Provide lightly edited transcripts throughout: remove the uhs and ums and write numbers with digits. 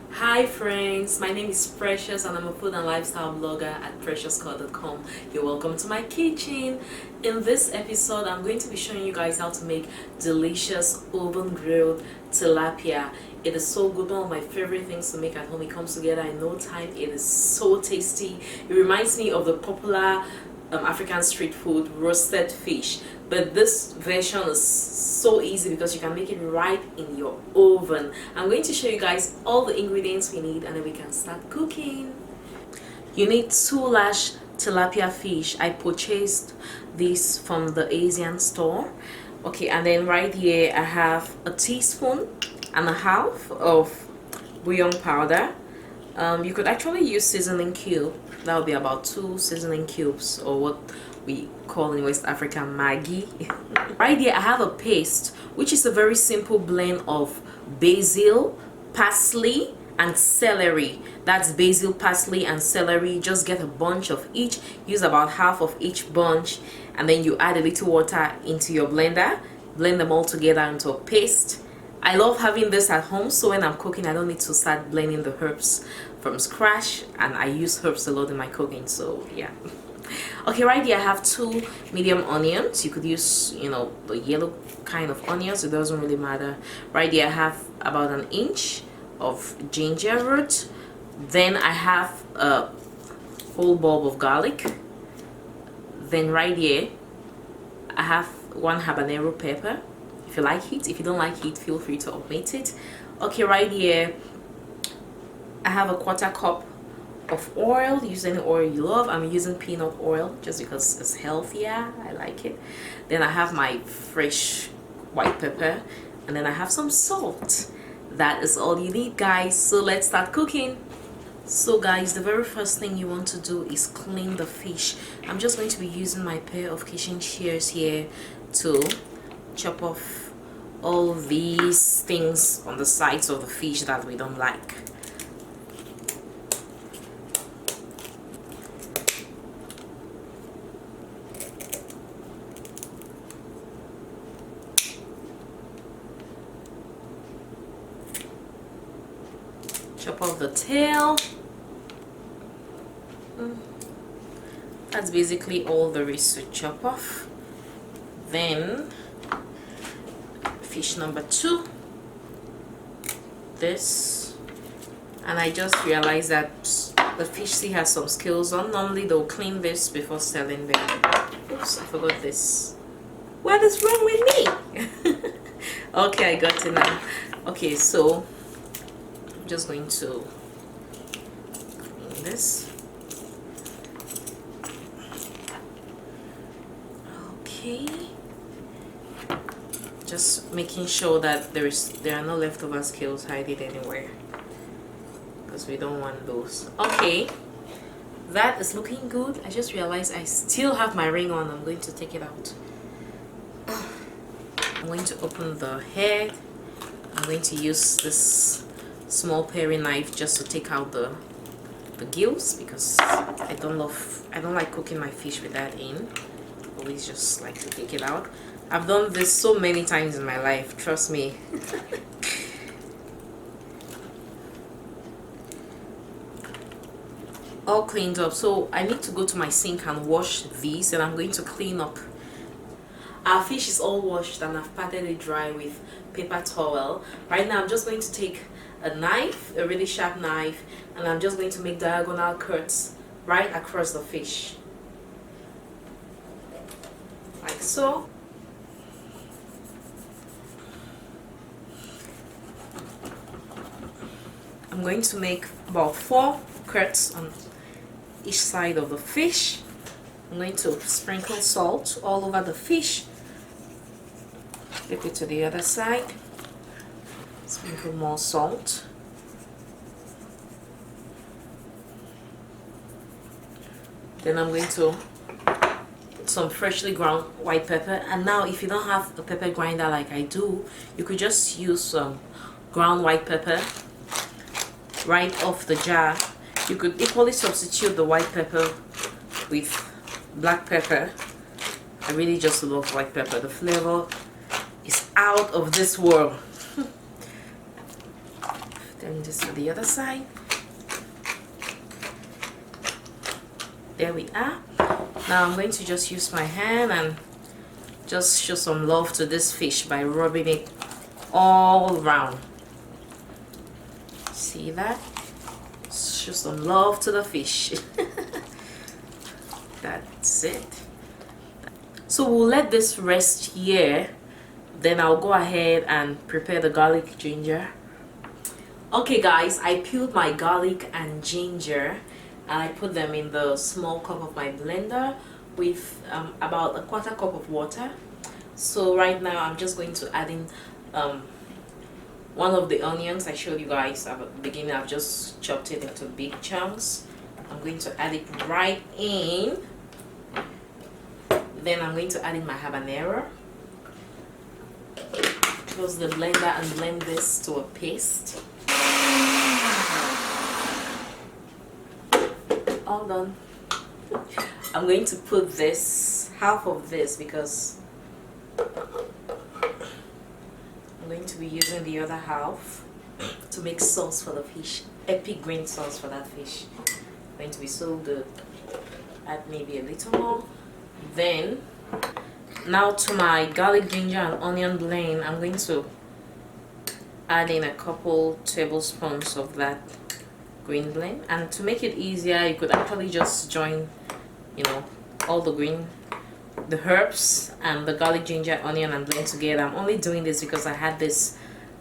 Hi friends, my name is Precious and I'm a food and lifestyle blogger at preciouscore.com. You're welcome to my kitchen. In this episode, I'm going to be showing you guys how to make delicious oven grilled tilapia. It is so good, one of my favorite things to make at home. It comes together in no time. It is so tasty. It reminds me of the popular African street food roasted fish, but this version is so easy because you can make it right in your oven. I'm going to show you guys all the ingredients we need and then we can start cooking. You need 2 large tilapia fish. I purchased these from the Asian store. Okay, and then right here I have a teaspoon and a half of bouillon powder. You could actually use seasoning cube. That would be about 2 seasoning cubes, or what we call in West Africa Maggi. Right here I have a paste, which is a very simple blend of basil, parsley, and celery. That's basil, parsley, and celery. Just get a bunch of each. Use about half of each bunch, and then you add a little water into your blender. Blend them all together into a paste. I love having this at home, so when I'm cooking I don't need to start blending the herbs from scratch, and I use herbs a lot in my cooking, so yeah. Okay, right here I have 2 medium onions. You could use, the yellow kind of onions, it doesn't really matter. Right here I have about 1 inch of ginger root. Then I have a whole bulb of garlic. Then right here I have 1 habanero pepper. If you like it, if you don't like it, feel free to omit it. Okay, right here I have a 1/4 cup of oil. Use any oil you love. I'm using peanut oil just because it's healthier. I like it. Then I have my fresh white pepper, and then I have some salt. That is all you need, guys. So let's start cooking. So guys, the very first thing you want to do is clean the fish. I'm just going to be using my pair of kitchen shears here to chop off all these things on the sides of the fish that we don't like. Chop off the tail. That's basically all there is to chop off. Then fish number 2, this, and I just realized that the fish still has some scales on. Normally they'll clean this before selling them. Oops, I forgot this. What is wrong with me? Okay, I got it now. Okay, so I'm just going to clean this. Okay, just making sure that there are no leftover scales hiding anywhere, because we don't want those. Okay, that is looking good. I just realized I still have my ring on. I'm going to take it out. I'm going to open the head. I'm going to use this small paring knife just to take out the gills, because I don't like cooking my fish with that in. Always just like to take it out. I've done this so many times in my life, trust me. All cleaned up, so I need to go to my sink and wash these, and I'm going to clean up. Our fish is all washed and I've patted it dry with paper towel. Right now I'm just going to take a knife, a really sharp knife, and I'm just going to make diagonal cuts right across the fish, like so. I'm going to make about 4 cuts on each side of the fish. I'm going to sprinkle salt all over the fish. Flip it to the other side. Sprinkle more salt. Then I'm going to put some freshly ground white pepper. And now if you don't have a pepper grinder like I do, you could just use some ground white pepper right off the jar. You could equally substitute the white pepper with black pepper. I really just love white pepper. The flavor is out of this world. Then this to the other side. There we are. Now I'm going to just use my hand and just show some love to this fish by rubbing it all around. See that? Show some love to the fish. That's it. So we'll let this rest here. Then I'll go ahead and prepare the garlic ginger. Okay guys, I peeled my garlic and ginger and I put them in the small cup of my blender with about 1/4 cup of water. So right now I'm just going to add in one of the onions I showed you guys at the beginning. I've just chopped it into big chunks. I'm going to add it right in. Then I'm going to add in my habanero. Close the blender and blend this to a paste. All done. I'm going to put this, half of this, because I'm going to be using the other half to make sauce for the fish. Epic green sauce for that fish. Going to be so good. Add maybe a little more. Then now to my garlic, ginger and onion blend, I'm going to add in a couple tablespoons of that green blend. And to make it easier, you could actually just join, you know, all the herbs and the garlic, ginger, onion and blend together. I'm only doing this because I had this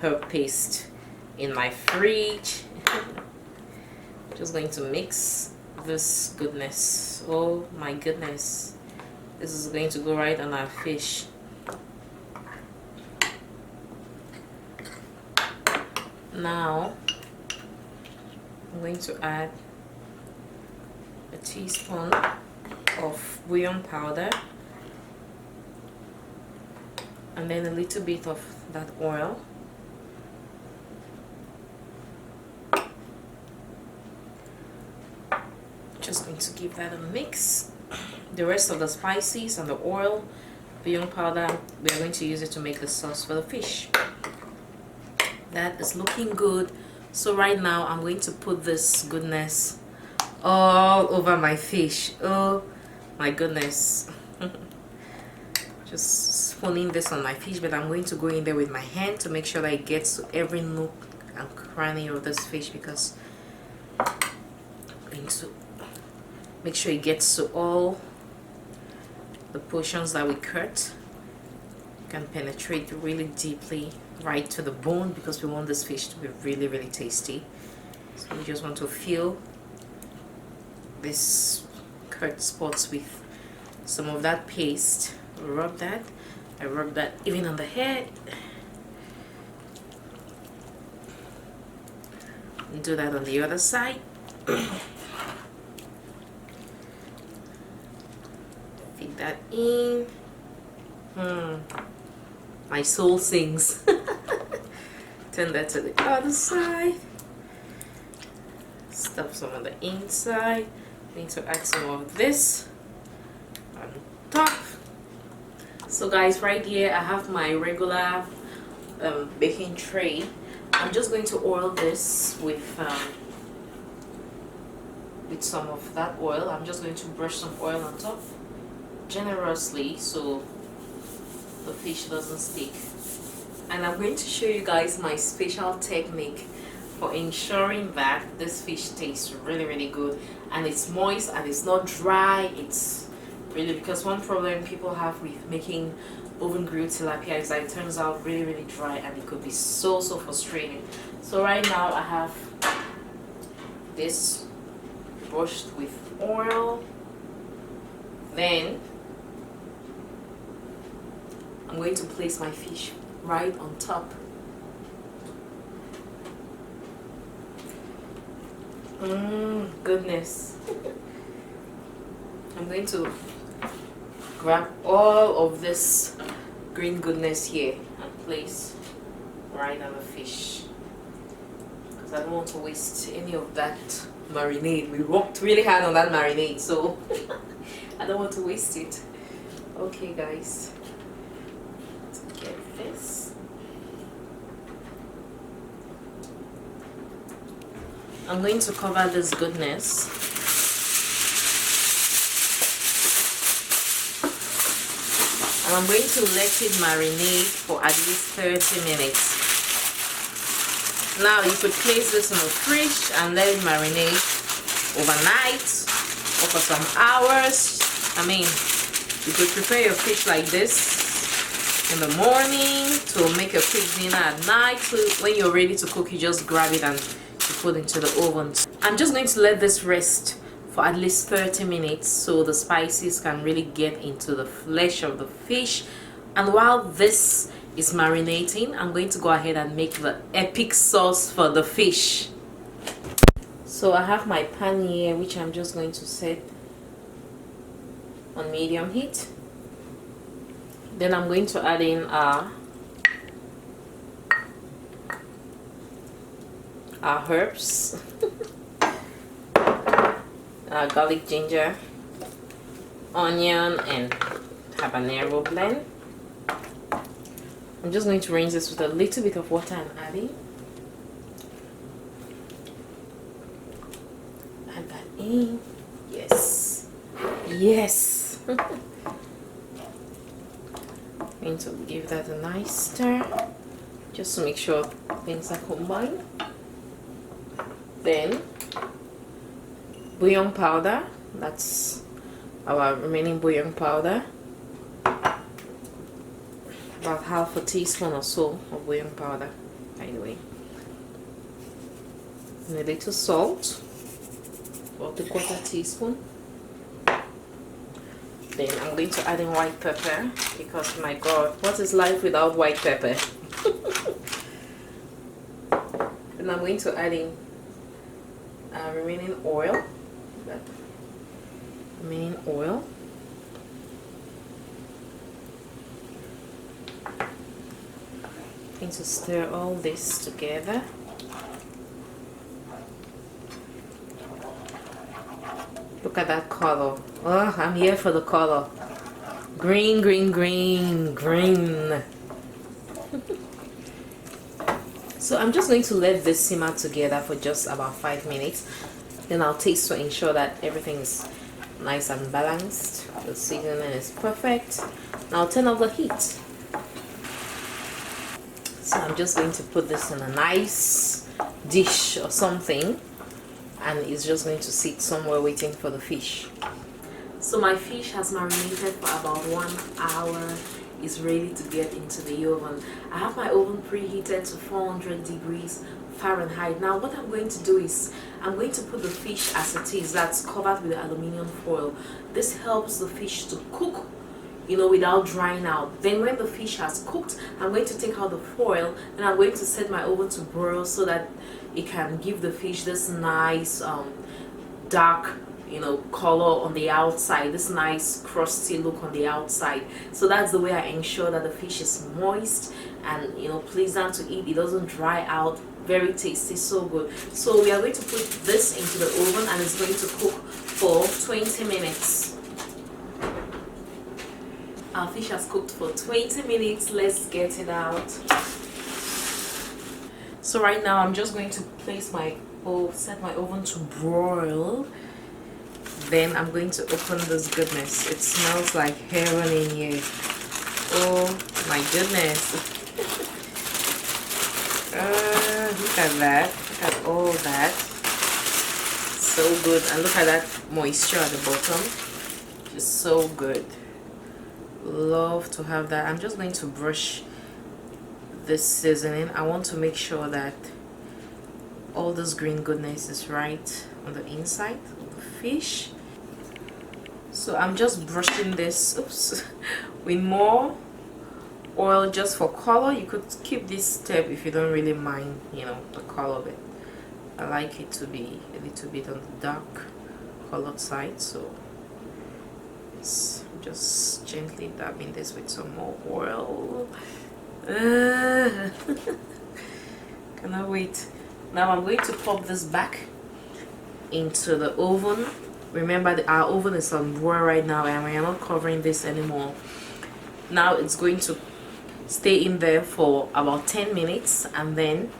herb paste in my fridge. Just going to mix this goodness. Oh my goodness, this is going to go right on our fish. Now I'm going to add a teaspoon of bouillon powder and then a little bit of that oil. Just going to give that a mix. The rest of the spices and the oil, bouillon powder, we are going to use it to make the sauce for the fish. That is looking good. So right now I'm going to put this goodness all over my fish. Oh my goodness. Just spooning this on my fish, but I'm going to go in there with my hand to make sure that it gets to every nook and cranny of this fish, because I'm going to make sure it gets to all the portions that we cut. You can penetrate really deeply right to the bone, because we want this fish to be really tasty. So we just want to fill this cut spots with some of that paste. Rub that. I rub that even on the head. And do that on the other side. Feed that in. My soul sings. Turn that to the other side. Stuff some on the inside. Need to add some of this on top. So guys, right here I have my regular baking tray. I'm just going to oil this with some of that oil. I'm just going to brush some oil on top generously so the fish doesn't stick. And I'm going to show you guys my special technique for ensuring that this fish tastes really good and it's moist and it's not dry. It's really, because one problem people have with making oven grilled tilapia is that it turns out really dry and it could be so frustrating. So right now I have this brushed with oil. Then I'm going to place my fish right on top. Goodness. I'm going to grab all of this green goodness here and place right on the fish. because I don't want to waste any of that marinade. We worked really hard on that marinade, so I don't want to waste it. Okay guys, let's get this. I'm going to cover this goodness. And I'm going to let it marinate for at least 30 minutes. Now you could place this in the fridge and let it marinate overnight or for some hours. I mean, you could prepare your fish like this in the morning to make a quick dinner at night. So when you're ready to cook, you just grab it and you put it into the oven. I'm just going to let this rest for at least 30 minutes so the spices can really get into the flesh of the fish. And while this is marinating, I'm going to go ahead and make the epic sauce for the fish. So I have my pan here, which I'm just going to set on medium heat. Then I'm going to add in our herbs. Garlic, ginger, onion, and habanero blend. I'm just going to rinse this with a little bit of water and adding. Add that in. Yes. Yes. Going to give that a nice stir just to make sure things are combined. Then bouillon powder, that's our remaining bouillon powder, about half a teaspoon or so of bouillon powder, by the way, and a little salt, about a quarter teaspoon. Then I'm going to add in white pepper, because my god, what is life without white pepper? And I'm going to add in remaining oil. Remaining oil. Going to stir all this together. Look at that color. Oh, I'm here for the color. Green, green, green, green. So I'm just going to let this simmer together for just about 5 minutes. Then I'll taste to ensure that everything is nice and balanced. The seasoning is perfect. Now I'll turn off the heat. So I'm just going to put this in a nice dish or something, and it's just going to sit somewhere waiting for the fish. So my fish has marinated for about 1 hour. It's ready to get into the oven. I have my oven preheated to 400 degrees Fahrenheit. Now what I'm going to do is I'm going to put the fish as it is, that's covered with aluminum foil. This helps the fish to cook, you know, without drying out. Then when the fish has cooked, I'm going to take out the foil and I'm going to set my oven to broil so that it can give the fish this nice dark, you know, color on the outside, this nice crusty look on the outside. So that's the way I ensure that the fish is moist and, you know, pleasant to eat. It doesn't dry out. Very tasty, so good. So we are going to put this into the oven and it's going to cook for 20 minutes. Our fish has cooked for 20 minutes. Let's get it out. So right now I'm just going to place set my oven to broil. Then I'm going to open this goodness. It smells like heaven in here. Oh my goodness. Look at that. Look at all that. So good. And look at that moisture at the bottom. Just so good. Love to have that. I'm just going to brush this seasoning. I want to make sure that all this green goodness is right on the inside of the fish. So I'm just brushing this with more oil just for color. You could skip this step if you don't really mind, you know, the color of it. I like it to be a little bit on the dark colored side, so just gently dabbing this with some more oil. Cannot wait. Now I'm going to pop this back into the oven. Remember that our oven is on boil right now and we are not covering this anymore. Now it's going to stay in there for about 10 minutes and then,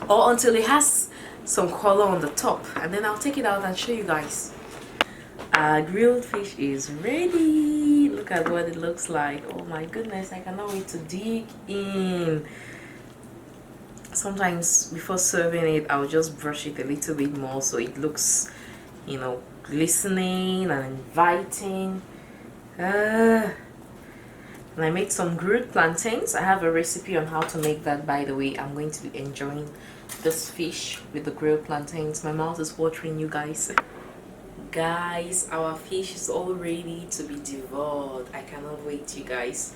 or until it has some color on the top, and then I'll take it out and show you guys. Our grilled fish is ready. Look at what it looks like. Oh my goodness, I cannot wait to dig in. Sometimes before serving it, I'll just brush it a little bit more so it looks, you know, glistening and inviting. And I made some grilled plantains. I have a recipe on how to make that, by the way. I'm going to be enjoying this fish with the grilled plantains. My mouth is watering, you guys. Guys, our fish is all ready to be devoured. I cannot wait, you guys.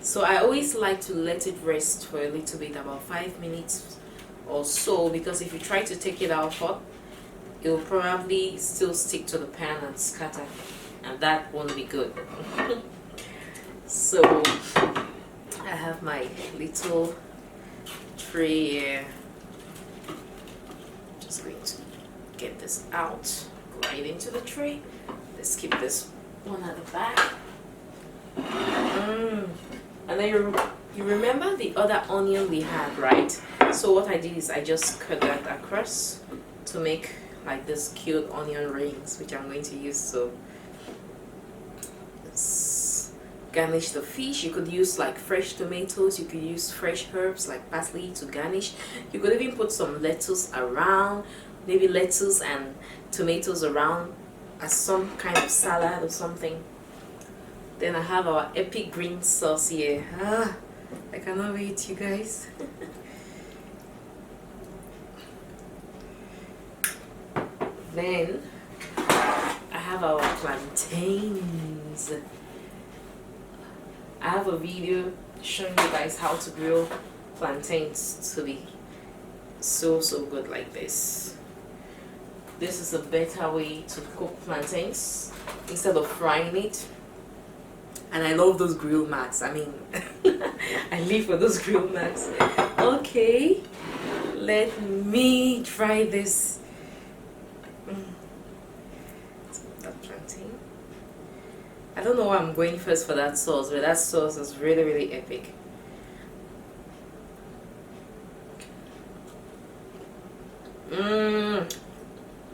So I always like to let it rest for a little bit, about 5 minutes or so, because if you try to take it out hot, it will probably still stick to the pan and scatter, and that won't be good. So I have my little tray here. Just going to get this out right into the tray. Let's keep this one at the back. And then you remember the other onion we had, right? So what I did is I just cut that across to make like this cute onion rings, which I'm going to use. So let's garnish the fish. You could use like fresh tomatoes, you could use fresh herbs like parsley to garnish. You could even put some lettuce around, maybe lettuce and tomatoes around as some kind of salad or something. Then I have our epic green sauce here. I cannot wait, you guys. Then I have our plantains. I have a video showing you guys how to grill plantains to be so good like this. This is a better way to cook plantains instead of frying it. And I love those grill mats. I mean, I live for those grill mats. Okay, let me try this. That plantain. I don't know why I'm going first for that sauce, but that sauce is really epic.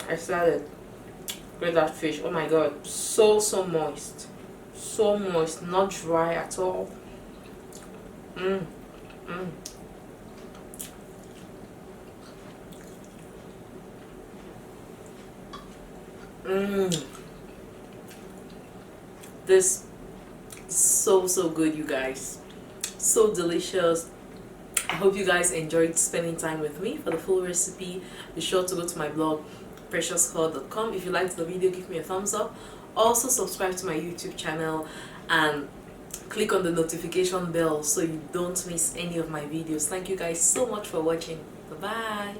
I started with that fish. Oh my god, so moist. So moist, not dry at all. This is so good, you guys. So delicious. I hope you guys enjoyed spending time with me. For the full recipe, be sure to go to my blog preciouscod.com. If you liked the video, give me a thumbs up. Also subscribe to my YouTube channel and click on the notification bell so you don't miss any of my videos. Thank you guys so much for watching. Bye bye.